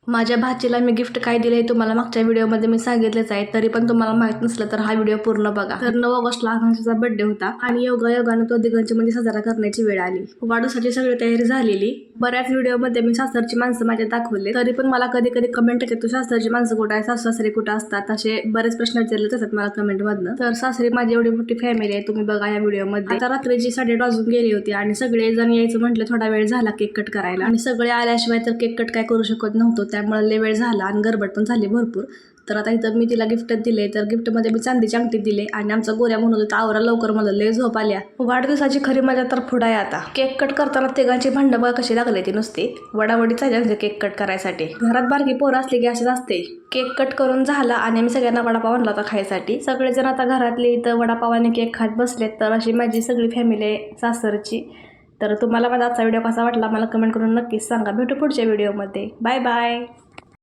माझ्या भाचीला मी गिफ्ट काय दिले तुम्हाला मागच्या व्हिडिओमध्ये मी सांगितलेच आहे, तरी पण तुम्हाला माहित नसलं तर हा व्हिडिओ पूर्ण बघा। तर 9 ऑगस्टला आकांक्षाचा बर्थडे होता आणि योगायोगाने तो दिगंजमध्ये साजरा करण्याची वेळ आली। वाढदिवसाची सगळी तयारी झालेली। बऱ्याच व्हिडिओमध्ये मी सासरची माणसं माझ्या दाखवले, तरी पण मला कधी कधी कमेंट येते तू सासरची माणसं कुठे आहे, सासू सासरे कुठे असतात, असे बरेच प्रश्न विचारले जातात मला कमेंट मधनं। तर सासरी माझी एवढी मोठी फॅमिली आहे, तुम्ही बघा या व्हिडिओमध्ये। आता रात्रीची 8:30 वाजून गेली होती आणि सगळे जण यायचं म्हटलं थोडा वेळ झाला केक कट करायला आणि सगळे आल्याशिवाय तर केक कट काय करू शकत नव्हतो, त्यामुळे लय वेळ झाला आणि गडबड पण झाली भरपूर। तर आता इथं मी तिला गिफ्ट दिले, तर गिफ्टमध्ये मी चांदीची अंगठी दिले आणि आमचा गोऱ्या म्हणत होता आवरा लवकर, मला लय झोप आल्या। वाढदिवसाची खरी मजा तर पुढे आहे आता। केक कट करताना तिघांची भांडण बघा कशी लागले ती नुसती वडावडी चालली केक कट करायसाठी। घरात बारकी पोरं असली की असंच असते। केक कट करून झाला आणि आम्ही सगळ्यांना वडापाव आणला होता खायसाठी। सगळेजण आता घरातले इथं वडापावाने केक खात बसलेत। तर अशी माझी सगळी फॅमिली आहे सासरची। तर तुम्हाला माझा आजचा व्हिडिओ कसा वाटला मला कमेंट करून नक्कीच सांगा। भेटू पुढच्या व्हिडिओमध्ये। Bye bye.